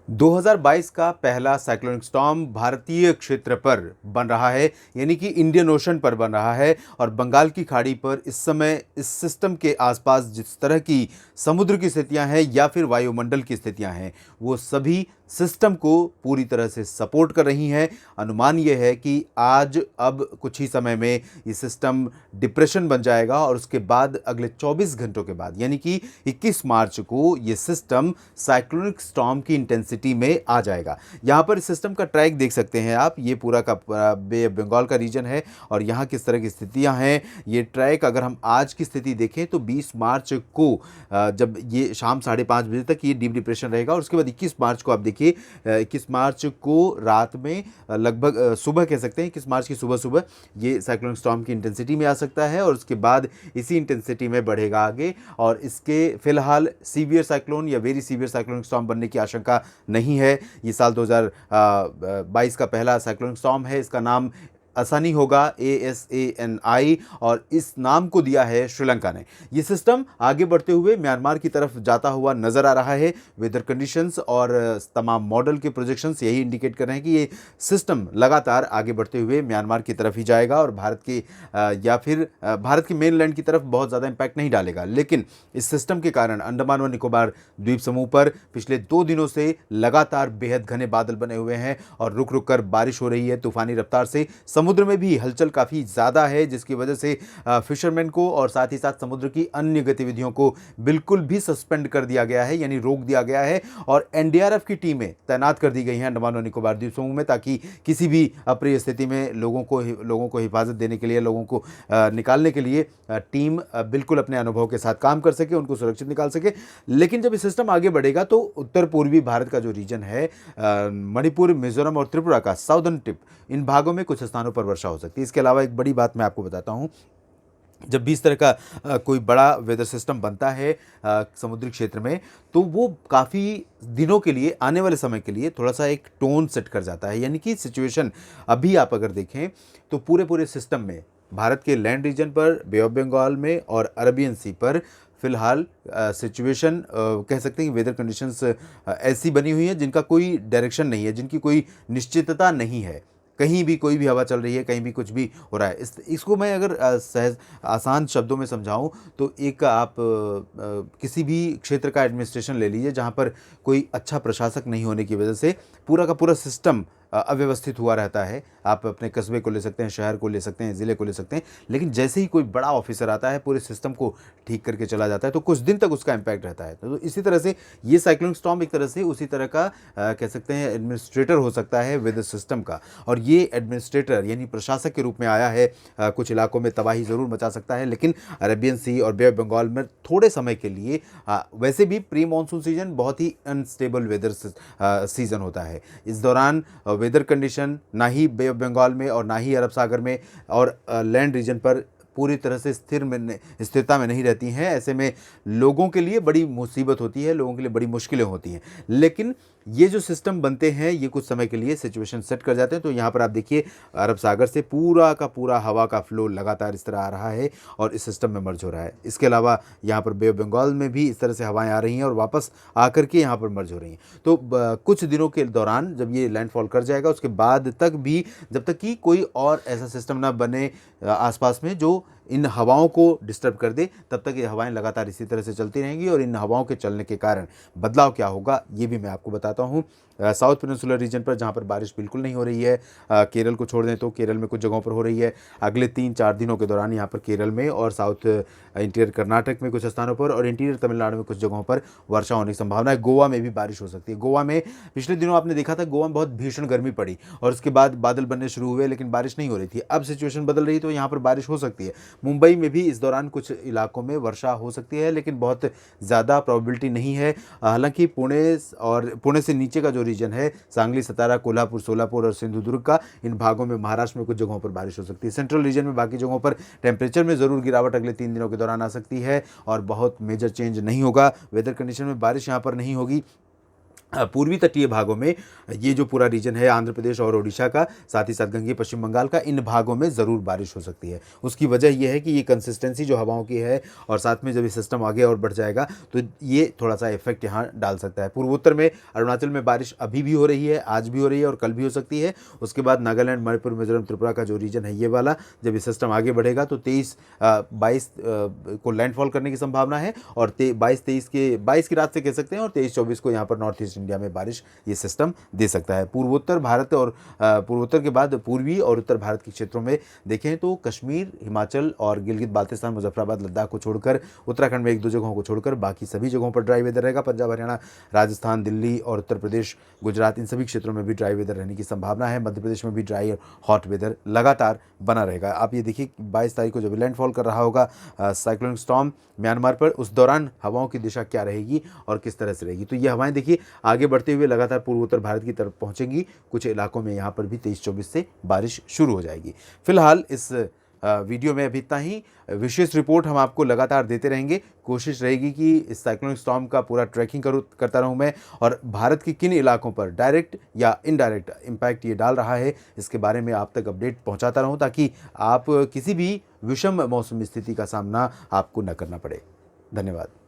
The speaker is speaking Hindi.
2022 का पहला साइक्लोनिक स्टॉर्म भारतीय क्षेत्र पर बन रहा है, यानी कि इंडियन ओशन पर बन रहा है। और बंगाल की खाड़ी पर इस समय इस सिस्टम के आसपास जिस तरह की समुद्र की स्थितियां हैं या फिर वायुमंडल की स्थितियां हैं, वो सभी सिस्टम को पूरी तरह से सपोर्ट कर रही हैं। अनुमान ये है कि आज अब कुछ ही समय में ये सिस्टम डिप्रेशन बन जाएगा और उसके बाद अगले 24 घंटों के बाद यानी कि 21 मार्च को ये सिस्टम साइक्लोनिक स्टॉर्म की इंटेंसिटी में आ जाएगा। यहाँ पर सिस्टम का ट्रैक देख सकते हैं आप, ये पूरा का पूरा बे ऑफ बंगाल का रीजन है और यहाँ किस तरह की स्थितियाँ हैं। ये ट्रैक अगर हम आज की स्थिति देखें तो 20 मार्च को जब ये शाम 5:30 बजे तक ये डीप डिप्रेशन रहेगा और उसके बाद 21 मार्च को आप देखिए 21 मार्च को रात में लगभग सुबह कह सकते हैं 21 मार्च की सुबह सुबह ये साइक्लोनिक स्टॉर्म की इंटेंसिटी में आ सकता है और उसके बाद इसी इंटेंसिटी में बढ़ेगा आगे। और इसके फिलहाल सीवियर साइक्लोन या वेरी सीवियर साइक्लोनिक स्टॉर्म बनने की आशंका नहीं है। ये साल 2022 का पहला साइक्लोनिक स्टॉर्म है। इसका नाम आसानी होगा ASANI और इस नाम को दिया है श्रीलंका ने। ये सिस्टम आगे बढ़ते हुए म्यांमार की तरफ जाता हुआ नजर आ रहा है। वेदर कंडीशंस और तमाम मॉडल के प्रोजेक्शंस यही इंडिकेट कर रहे हैं कि ये सिस्टम लगातार आगे बढ़ते हुए म्यांमार की तरफ ही जाएगा और भारत के या फिर भारत के मेनलैंड की तरफ बहुत ज़्यादा इम्पैक्ट नहीं डालेगा। लेकिन इस सिस्टम के कारण अंडमान व निकोबार द्वीप समूह पर पिछले 2 दिनों से लगातार बेहद घने बादल बने हुए हैं और रुक रुक कर बारिश हो रही है तूफानी रफ्तार से। समुद्र में भी हलचल काफ़ी ज़्यादा है जिसकी वजह से फिशरमैन को और साथ ही साथ समुद्र की अन्य गतिविधियों को बिल्कुल भी सस्पेंड कर दिया गया है, यानी रोक दिया गया है। और NDRF की टीमें तैनात कर दी गई हैं अंडमान और निकोबार द्वीप समूह में ताकि किसी भी अप्रिय स्थिति में लोगों को हिफाजत देने के लिए, लोगों को निकालने के लिए टीम बिल्कुल अपने अनुभव के साथ काम कर सके, उनको सुरक्षित निकाल सके। लेकिन जब ये सिस्टम आगे बढ़ेगा तो उत्तर पूर्वी भारत का जो रीजन है मणिपुर, मिजोरम और त्रिपुरा का साउदर्न टिप, इन भागों में कुछ स्थानों पर वर्षा हो सकती है। इसके अलावा एक बड़ी बात मैं आपको बताता हूँ, जब भी इस तरह का कोई बड़ा वेदर सिस्टम बनता है समुद्री क्षेत्र में, तो वो काफ़ी दिनों के लिए, आने वाले समय के लिए थोड़ा सा एक टोन सेट कर जाता है। यानी कि सिचुएशन अभी आप अगर देखें तो पूरे सिस्टम में भारत के लैंड रीजन पर, बे ऑफ बंगाल में और अरबियन सी पर फिलहाल सिचुएशन कह सकते हैं कि वेदर कंडीशंस ऐसी बनी हुई हैं जिनका कोई डायरेक्शन नहीं है, जिनकी कोई निश्चितता नहीं है। कहीं भी कोई भी हवा चल रही है, कहीं भी कुछ भी हो रहा है। इसको मैं अगर सहज आसान शब्दों में समझाऊं तो एक आप किसी भी क्षेत्र का एडमिनिस्ट्रेशन ले लीजिए जहां पर कोई अच्छा प्रशासक नहीं होने की वजह से पूरा का पूरा सिस्टम अव्यवस्थित हुआ रहता है। आप अपने कस्बे को ले सकते हैं, शहर को ले सकते हैं, ज़िले को ले सकते हैं, लेकिन जैसे ही कोई बड़ा ऑफिसर आता है पूरे सिस्टम को ठीक करके चला जाता है तो कुछ दिन तक उसका इम्पैक्ट रहता है। तो इसी तरह से ये साइक्लोनिक स्टॉर्म एक तरह से उसी तरह का कह सकते हैं एडमिनिस्ट्रेटर हो सकता है वेदर सिस्टम का। और ये एडमिनिस्ट्रेटर यानी प्रशासक के रूप में आया है, कुछ इलाकों में तबाही ज़रूर मचा सकता है, लेकिन अरेबियन सी और बे ऑफ बंगाल में थोड़े समय के लिए वैसे भी प्री मानसून सीजन बहुत ही अनस्टेबल वेदर सीजन होता है। इस दौरान वेदर कंडीशन ना ही बे ऑफ बंगाल में और ना ही अरब सागर में और लैंड रीजन पर पूरी तरह से स्थिरता में नहीं रहती हैं। ऐसे में लोगों के लिए बड़ी मुसीबत होती है, लोगों के लिए बड़ी मुश्किलें होती हैं। लेकिन ये जो सिस्टम बनते हैं ये कुछ समय के लिए सिचुएशन सेट कर जाते हैं। तो यहाँ पर आप देखिए अरब सागर से पूरा का पूरा हवा का फ्लो लगातार इस तरह आ रहा है और इस सिस्टम में मर्ज हो रहा है। इसके अलावा यहाँ पर बे ऑफ बंगाल में भी इस तरह से हवाएं आ रही हैं और वापस आकर के यहाँ पर मर्ज हो रही हैं। तो कुछ दिनों के दौरान जब ये लैंडफॉल कर जाएगा उसके बाद तक भी, जब तक कि कोई और ऐसा सिस्टम ना बने आसपास में जो इन हवाओं को डिस्टर्ब कर दे, तब तक ये हवाएं लगातार इसी तरह से चलती रहेंगी। और इन हवाओं के चलने के कारण बदलाव क्या होगा ये भी मैं आपको बताता हूँ। साउथ पेनिनसुलर रीजन पर जहाँ पर बारिश बिल्कुल नहीं हो रही है, केरल को छोड़ दें तो केरल में कुछ जगहों पर हो रही है। अगले 3-4 दिनों के दौरान यहाँ पर केरल में और साउथ इंटीरियर कर्नाटक में कुछ स्थानों पर और इंटीरियर तमिलनाडु में कुछ जगहों पर वर्षा होने की संभावना है। गोवा में भी बारिश हो सकती है। गोवा में पिछले दिनों आपने देखा था गोवा में बहुत भीषण गर्मी पड़ी और उसके बाद बादल बनने शुरू हुए लेकिन बारिश नहीं हो रही थी। अब सिचुएशन बदल रही तो यहाँ पर बारिश हो सकती है। मुंबई में भी इस दौरान कुछ इलाकों में वर्षा हो सकती है लेकिन बहुत ज़्यादा प्रोबेबिलिटी नहीं है। हालांकि पुणे से नीचे का जो रीजन है, सांगली, सतारा, कोल्हापुर, सोलापुर और सिंधुदुर्ग का, इन भागों में महाराष्ट्र में कुछ जगहों पर बारिश हो सकती है। सेंट्रल रीजन में बाकी जगहों पर टेम्परेचर में ज़रूर गिरावट अगले 3 दिनों के दौरान आ सकती है और बहुत मेजर चेंज नहीं होगा। वेदर कंडीशन में बारिश यहाँ पर नहीं होगी। पूर्वी तटीय भागों में ये जो पूरा रीजन है आंध्र प्रदेश और ओडिशा का, साथ ही साथ गंगे पश्चिम बंगाल का, इन भागों में ज़रूर बारिश हो सकती है। उसकी वजह ये है कि ये कंसिस्टेंसी जो हवाओं की है, और साथ में जब ये सिस्टम आगे और बढ़ जाएगा तो ये थोड़ा सा इफेक्ट यहाँ डाल सकता है। पूर्वोत्तर में अरुणाचल में बारिश अभी भी हो रही है, आज भी हो रही है और कल भी हो सकती है। उसके बाद नागालैंड, मणिपुर, मिजोरम, त्रिपुरा का जो रीजन है ये वाला, जब ये सिस्टम आगे बढ़ेगा तो 22 को लैंडफॉल करने की संभावना है, और 22 की रात से कह सकते हैं, और 23-24 को यहाँ पर नॉर्थ ईस्ट इंडिया में बारिश ये सिस्टम दे सकता है। पूर्वोत्तर भारत और पूर्वोत्तर के बाद पूर्वी और उत्तर भारत के क्षेत्रों में देखें तो कश्मीर, हिमाचल और गिलगित बाल्टिस्तान, मुजफ्फराबाद, लद्दाख को छोड़कर, उत्तराखंड में 1-2 जगहों को छोड़कर बाकी सभी जगहों पर ड्राई वेदर रहेगा। पंजाब, हरियाणा, राजस्थान, दिल्ली और उत्तर प्रदेश, गुजरात, इन सभी क्षेत्रों में भी ड्राई वेदर रहने की संभावना है। मध्य प्रदेश में भी ड्राई और हॉट वेदर लगातार बना रहेगा। आप ये देखिए 22 तारीख को जब लैंडफॉल कर रहा होगा साइक्लोनिक स्टॉर्म म्यांमार पर, उस दौरान हवाओं की दिशा क्या रहेगी और किस तरह से रहेगी। तो ये हवाएं देखिए आगे बढ़ते हुए लगातार पूर्वोत्तर भारत की तरफ पहुंचेंगी। कुछ इलाकों में यहाँ पर भी 23-24 से बारिश शुरू हो जाएगी। फिलहाल इस वीडियो में अभी इतना ही। विशेष रिपोर्ट हम आपको लगातार देते रहेंगे। कोशिश रहेगी कि इस साइक्लोनिक स्टॉर्म का पूरा ट्रैकिंग करता रहूं मैं, और भारत के किन इलाकों पर डायरेक्ट या इनडायरेक्ट इम्पैक्ट ये डाल रहा है इसके बारे में आप तक अपडेट पहुंचाता रहूं, ताकि आप किसी भी विषम मौसमी स्थिति का सामना आपको न करना पड़े। धन्यवाद।